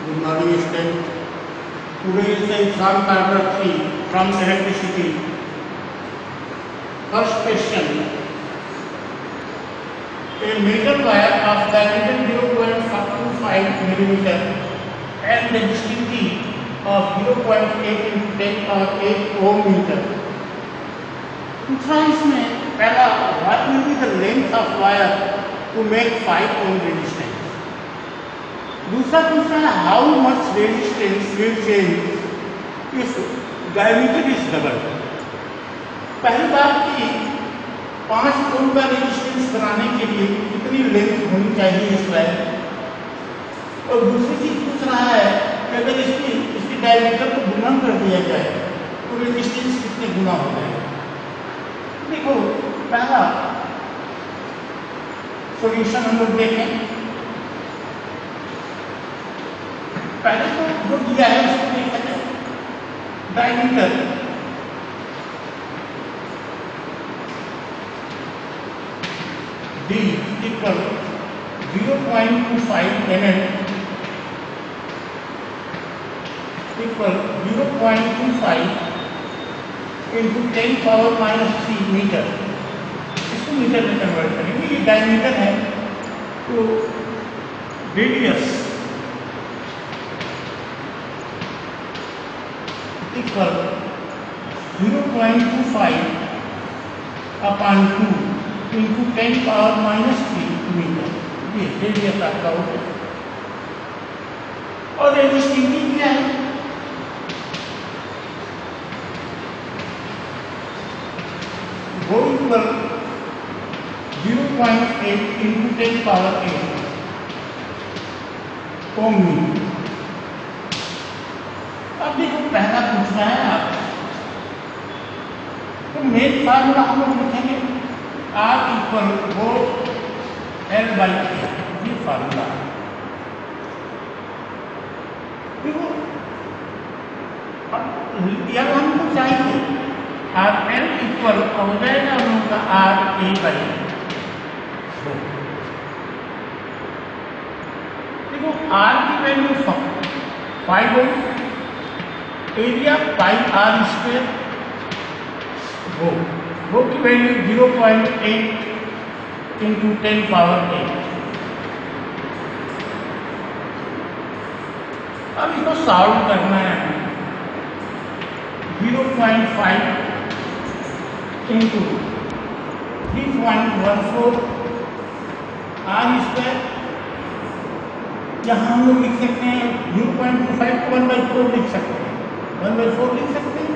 Good morning, students. Today is the exam paper 3 from electricity. First question. A meter wire of diameter 0.5 millimeter and resistivity of 0.8 into 10 or 8 ohm meter. दूसरा इसमें पहला what will be the length of wire to make 5 ohm resistance. दूसरा question है how much resistance will change if diameter is double. पहली बात कि 5 ओम का resistance बनाने के लिए कितनी लेंथ होनी चाहिए इस वायर. और दूसरी चीज पूछ रहा है कि अगर इसकी डायमीटर को गुना कर दिया जाए तो रेजिस्टेंस कितने गुना हो जाएगा. देखो पहला सॉल्यूशन हम लोग देखें. पहले तो जो दिया है उसको देखा जाए. Diameter D equal 0.25 mm equal 0.25 into 10 power -3 metre. इसको मीटर में कन्वर्ट करेंगे. ये डायमीटर है तो radius equal 0.25 upon 2 into 10 power -3 metre. ये रेडियस आपका हो गया. और रेजिस्टिविटी क्या है? वो equal 0.8 into 10 power 8 ohm metre. अब देखो पहला पूछना है आप तो मेन फार्मूला हम लोग लिखेंगे R इक्वल वो L/A. ये फार्मूला देखो यह हमको चाहिए RL इक्वल हो जाएगा हम लोग का RA/. देखो R की value 5 ohm. Area pi R square वो की वैल्यू 0.8 इंटू 10 पावर 8. अब इसको सॉल्व करना है. 0.5 इंटू 3.14 आर स्क्वायर. यहाँ हम लोग लिख सकते हैं 0.25 को 1/4 लिख सकते हैं. 1/4 लिख सकते हैं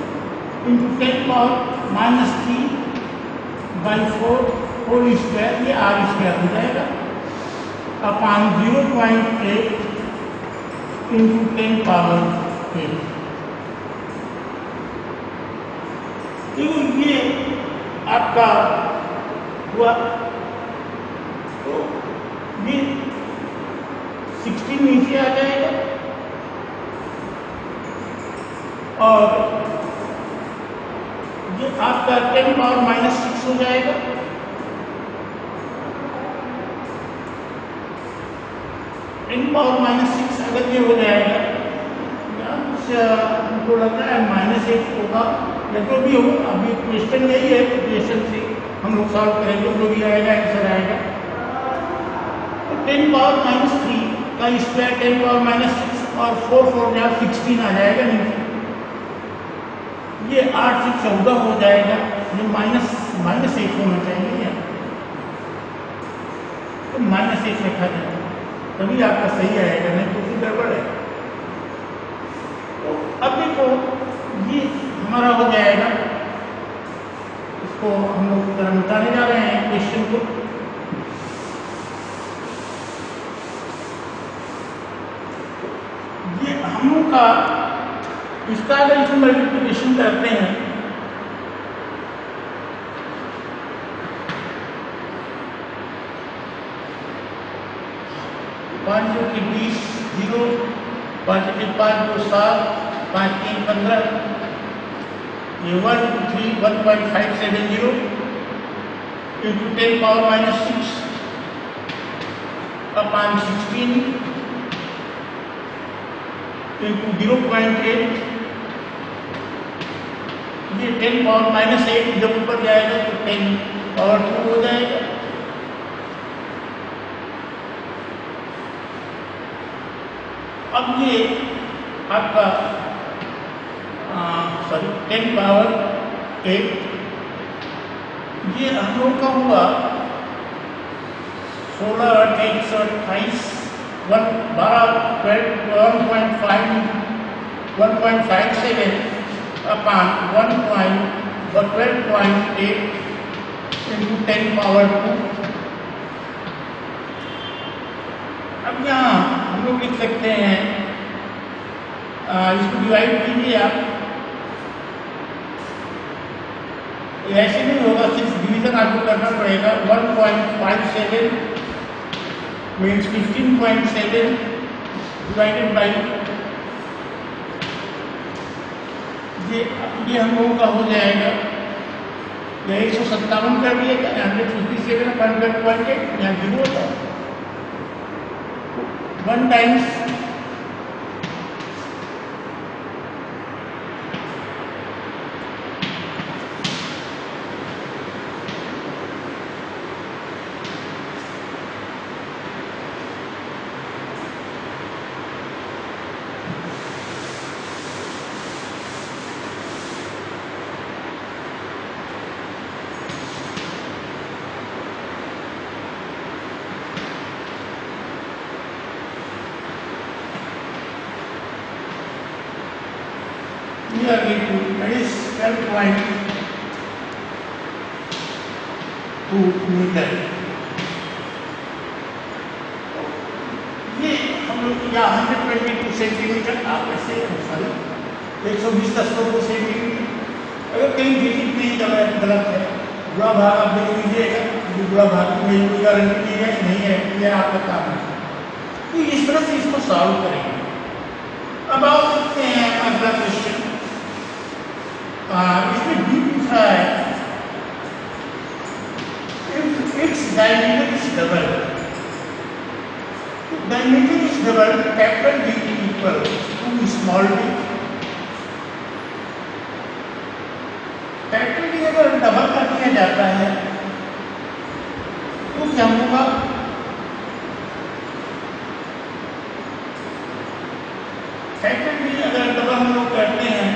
इंटू 10 पावर -3/4 होल स्क्वायर. ये आर स्क्वायर हो जाएगा अपॉन 0.8 इंटू 10 पावर 8. ये आपका हुआ तो ये 16 नीचे आ जाएगा और ये आपका 10 पावर -6 हो जाएगा. -6 अगर ये हो जाएगा हमको लगता है -1 होगा या जो भी हो. अभी क्वेश्चन यही है तो क्वेश्चन से हम लोग सॉल्व करेंगे. जो भी आएगा आंसर आएगा. तो 10 पावर -3 का स्क्वायर 10 पावर -6 और 4 16 आ जाएगा. नहीं ये 8 से 14 हो जाएगा. ये -1 होना चाहिए तो -1 लिखा जाएगा तभी आपका सही आएगा. नहीं तो फिर गड़बड़ है. तो अब देखो ये हमारा हो जाएगा. इसको हम लोग तरह मिटाने जा रहे हैं क्वेश्चन को. ये हम लोग का इसका अगर इसमें मल्टीप्लिकेशन करते हैं पाँच 2 की 20 0 5 के 5 2 7 5 3 15 ये 1 2 3 1.570 into 10 power minus 6 upon 16 into 0.8, ये 10 पावर माइनस 8 जब ऊपर जाएगा तो 10 पावर 2 हो जाएगा। अब ये आपका 10 पावर 8, ये हम लोग का हुआ 16 और 128 1.57 upon 12.8 into 10 पावर 2। अब यहाँ हम लोग लिख सकते हैं, इसको डिवाइड कीजिए आप, ऐसे नहीं होगा, सिर्फ डिवीजन आपको करना पड़ेगा। 1.57 मीन्स 15.7 डिवाइडेड बाई ये हम लोगों का हो जाएगा, या 157 कर दिएगा, 157 अपॉन 12.8 यहाँ 0 होता है। 1 times we are going to, that is 12.2 metre. ये हम लोग या 122 सेंटीमीटर, आप ऐसे सॉरी 120.2 सेंटीमीटर। अगर कहीं डिजिट नहीं गलत है, बुरा भाग आप देख लीजिएगा, बुरा भाग की मेरी कोई गारंटी नहीं है, नहीं है, यह आपका काम है। तो इस तरह से इसको सॉल्व करेंगे। अब आप देखते हैं अगला क्वेश्चन, इसमें डी पूछा है, it's diameter is double, diameter is double, capital D equal to small D. Capital D अगर डबल कर दिया जाता है तो क्या होगा? कैपिटल डी अगर डबल हम लोग करते हैं,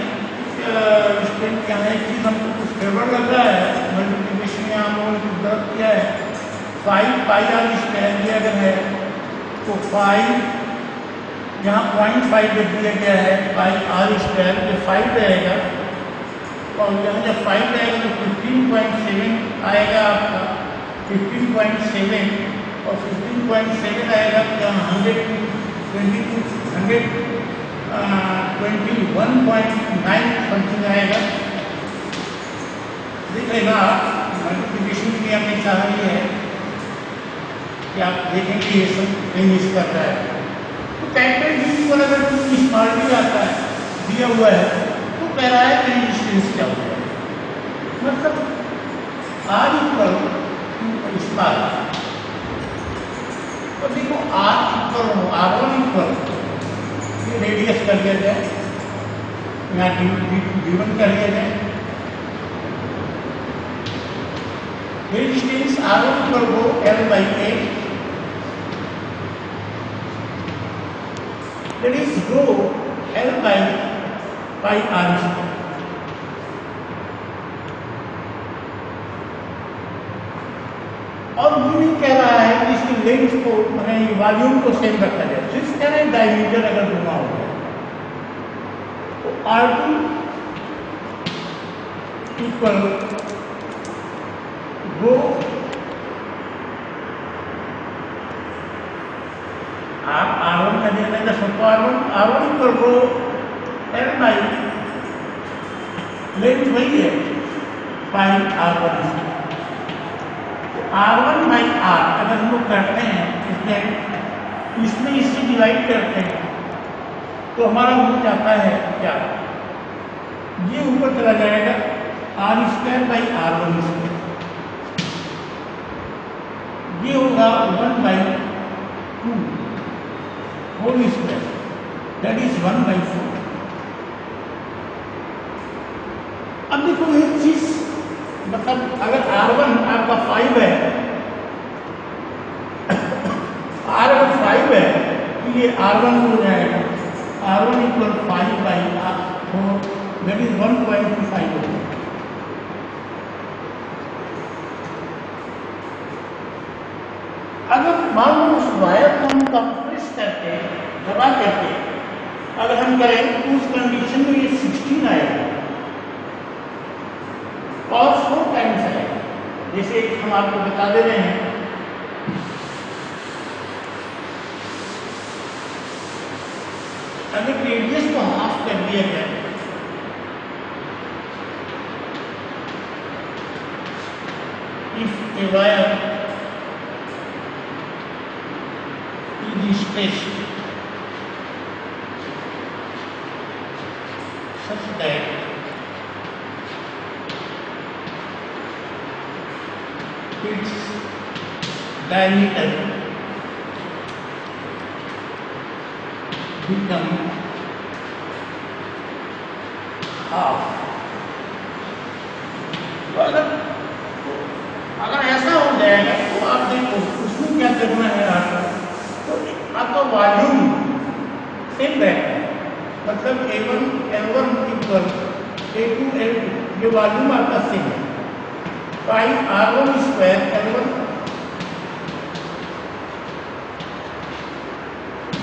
स्टूडेंट क्या है कि हमको कुछ फेवर लग रहा है, मल्टीप्लिकेशन में हम लोगों ने गलत किया है। 5 पाई आर स्क्वायर दिया गया है, तो 5 यहाँ 0.5 जब दिया गया है, पाई आर स्क्वायर ये 5 रहेगा, और यहाँ जब 5 रहेगा तो 15.7 आएगा आपका, 15.7 और 15.7 आएगा तो यहाँ 121.9 समथिंग आएगा। देख लेना आप, मल्टीप्लिकेशन की हमने चाह ये है कि आप देखें कि ये सब नहीं मिस कर रहा है। तो कैपिटल डी को अगर स्मॉल डी आता है दिया हुआ है तो कह रहा है कि रेजिस्टेंस क्या होगा, मतलब आर इक्वल टू स्मॉल। तो देखो are equal R1 equal radius कर दिया जाए, यहाँ D1 कर दिया जाए, रेजिस्टेंस R1 इक्वल हो L/A, that is rho L/pi R square। और यूनिट कह रहा है कि इसकी लेंथ को मैंने वॉल्यूम को सेम रखा जाए, सिर्फ कह रहे हैं डायमीटर अगर गुना हो जाए तो R2 इक्वल रो आप R1 का देना है, सबको R1 इक्वल रो L/, लेंथ वही है पाई R1। R1 बाई R अगर हम लोग करते हैं, इसमें इससे डिवाइड करते हैं तो हमारा हो जाता है क्या, ये ऊपर चला जाएगा R² बाई R1 स्क्वायर, ये होगा 1/2 होल स्क्वायर। That is 1/4। अब देखो एक चीज, मतलब अगर R1 आपका 5 है, R अगर 5 है तो ये R1 हो जाएगा R1 इक्वल 5/4, दैट इज 1.25 होगा। अगर मान लो उस वायर को हम कंप्रेस करके दबा करके अगर हम करें तो उस कंडीशन में ये 16 आएगा और 4 टाइम्स आएगा। जैसे हम आपको बता दे रहे हैं, अगर रेडियस को हाफ कर दिया जाए if a wire is stretched such that its diameter become half। तो अगर ऐसा हो जाएगा तो आप देखो उसमें क्या करना है आपका वॉल्यूम सेम रहेगा, मतलब A1 L1 equal A2 L2, ये वॉल्यूम आपका सेम है। 5R1 स्क्वायर L1,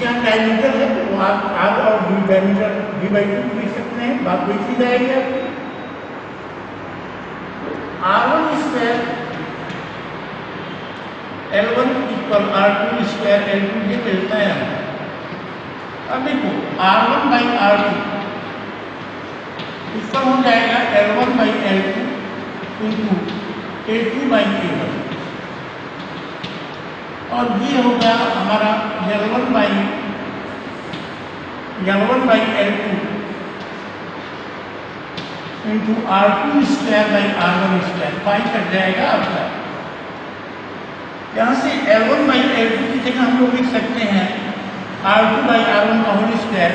यहाँ डायमीटर है तो आप R और D डायमीटर D/2 लिख सकते हैं, बात वही चीज आएगी आपकी। R1 square L1 equal R2 square L2 ये मिलता है हमें। अब देखो R1/R2 इसका हो जाएगा L1/L2 इंटू A2/A1, और ये होगा हमारा L1/L2 into R2 स्क्वायर/R1 square, 5 cut जाएगा आपका। यहाँ से L1/L2 की जगह हम लोग लिख सकते हैं R2/R1 का होल स्क्वायर,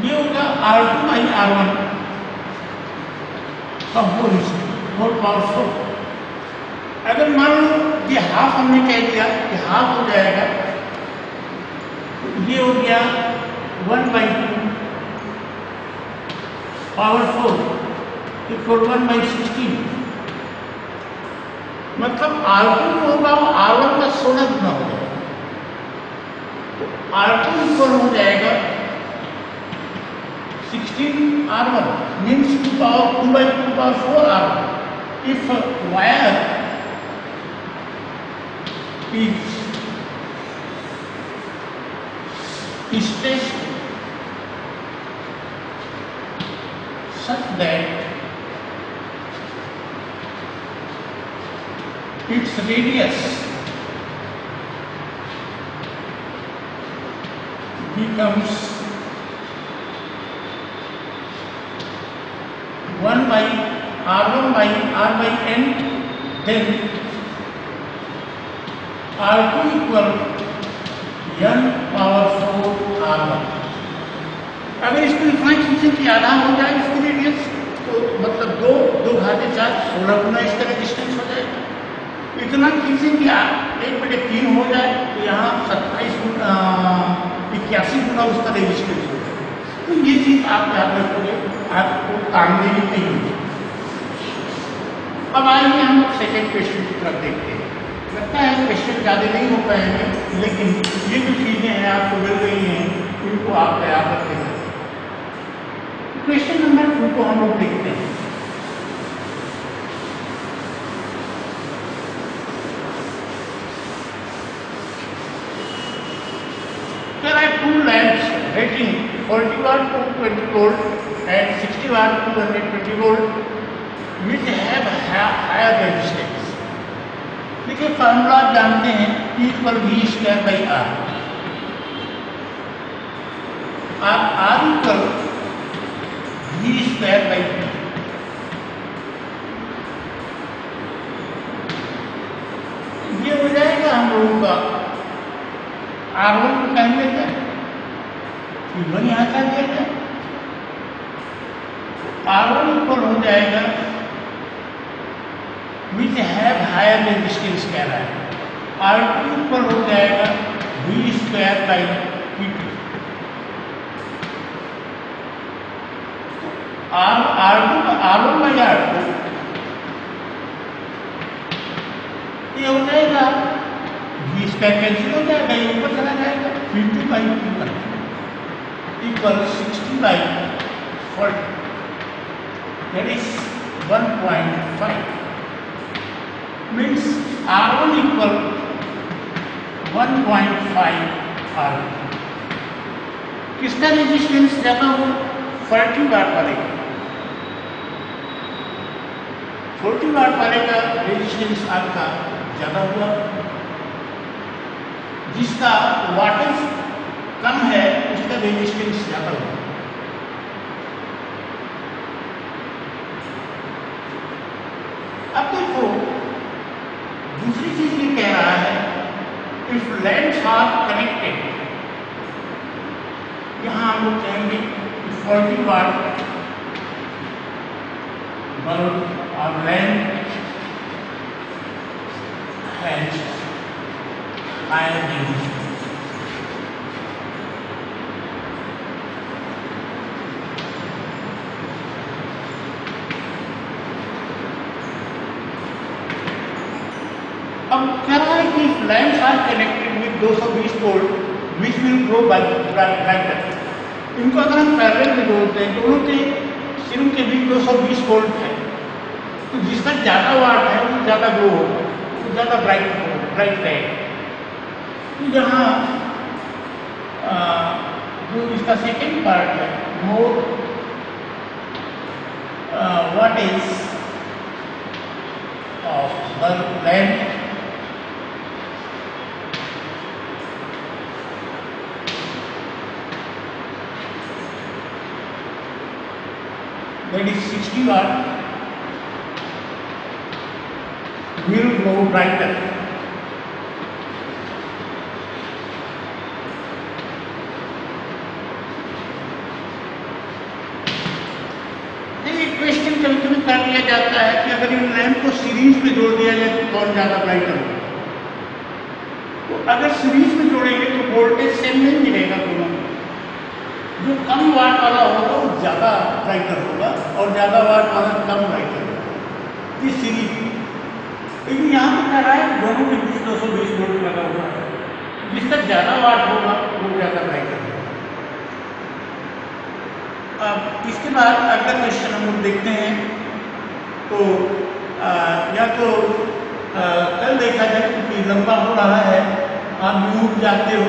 ये होगा R2/R1 का होल पावर 4। अगर मान लो ये हाफ हमने कह दिया कि हाफ हो जाएगा, ये हो गया 1/2 पावर 4 इक्वल 1/16, मतलब R2 होगा R1 का 16 गुना हो जाएगा। R2 इक्वल हो जाएगा 16R1 means 2 by 4 R1। If wire is stretched such that its radius becomes 1 by R1 by R by N, then R2 equal N power 4 R1। अगर इसको इतना खींचे कि आधा हो जाए इसकी रेडियस, तो मतलब 2 घाते 4 16 गुना इस तरह डिस्टेंस हो जाएगा। इतना खींचे कि 1/3 हो जाए तो यहाँ 81 गुना उसका रेजिस्टेंस हो जाए। तो ये चीज़ आप याद रखोगे, आपको काम देनी नहीं होगी। अब आइए हम सेकेंड क्वेश्चन की तरफ देखते हैं। लगता है क्वेश्चन ज़्यादा नहीं हो पाएंगे, लेकिन ये जो चीज़ें हैं आपको मिल रही हैं इनको आप तैयार करते हैं। क्वेश्चन नंबर 2 को हम लोग देखते हैं। There are 2 lamps rating 40 watt to 20 volt and 60 watt to 120 volt which have higher resistance। देखिए फार्मूला आप जानते हैं P equal V square by R। आप R equal V square by P। लोगों का R1 को कहेंगे क्या, Q1 यहाँ का दिया गया, R1 इक्वल हो जाएगा विच हैव हायर रेजिस्टेंस कह रहा है, R2 इक्वल हो जाएगा V square by P2। R2 का R1 बाई R2 ये हो जाएगा V स्क्वायर कैंसिल हो जाएगा, ये ऊपर चला जाएगा, P2 by P1 equal 60 by 40, that is 1.5, means R1 equal 1.5 R2। किसका रेजिस्टेंस ज़्यादा हो, 40 वाट वाले का, 40 वाट वाले का रेजिस्टेंस आपका ज़्यादा हुआ, जिसका वाटेज कम है उसका रेजिस्टेंस ज़्यादा हुआ। अब देखो दूसरी चीज ये कह रहा है, इफ लैंड्स आर कनेक्टेड, यहाँ हम लोग कहेंगे 40 वाट बल्ब और लैंड हैज हायर रेजिस्टेंस। अब कह रहा है कि lands are connected with 220 volt which will grow brighter. इनको अगर हम पैरेलल में जोड़ते हैं, दोनों के सिरों के बीच 220 वोल्ट है, तो जिसका ज़्यादा वाट है वो ज़्यादा ग्रो होगा, वो ज़्यादा ब्राइट रहेगा। तो यहाँ जो इसका सेकेंड पार्ट है, more what is of bulb land that is 60 watt will grow brighter. Question कभी कभी कर दिया जाता है कि अगर इन लैंप को सीरीज में जोड़ दिया जाए तो कौन ज्यादा ब्राइटर होगा। तो अगर सीरीज में जोड़ेंगे तो वोल्टेज सेम नहीं मिलेगा दोनों में, जो कम वाट वाला होगा वो ज़्यादा ब्राइटर होगा और ज़्यादा वाट वाला कम ब्राइटर होगा, ये सीरीज। लेकिन यहाँ पे कह रहा है दोनों के बीच 220 वोल्ट लगा हुआ है, जिसका ज़्यादा वाट होगा वो ज़्यादा ब्राइटर होगा। अब इसके बाद अगला क्वेश्चन हम लोग देखते हैं, तो या तो कल देखा जाए क्योंकि लंबा हो रहा है, आप यूट्यूब जाते हो,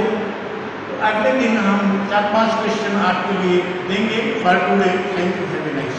अगले दिन हम 4-5 क्वेश्चन आपके लिए देंगे। For today, thank you very much.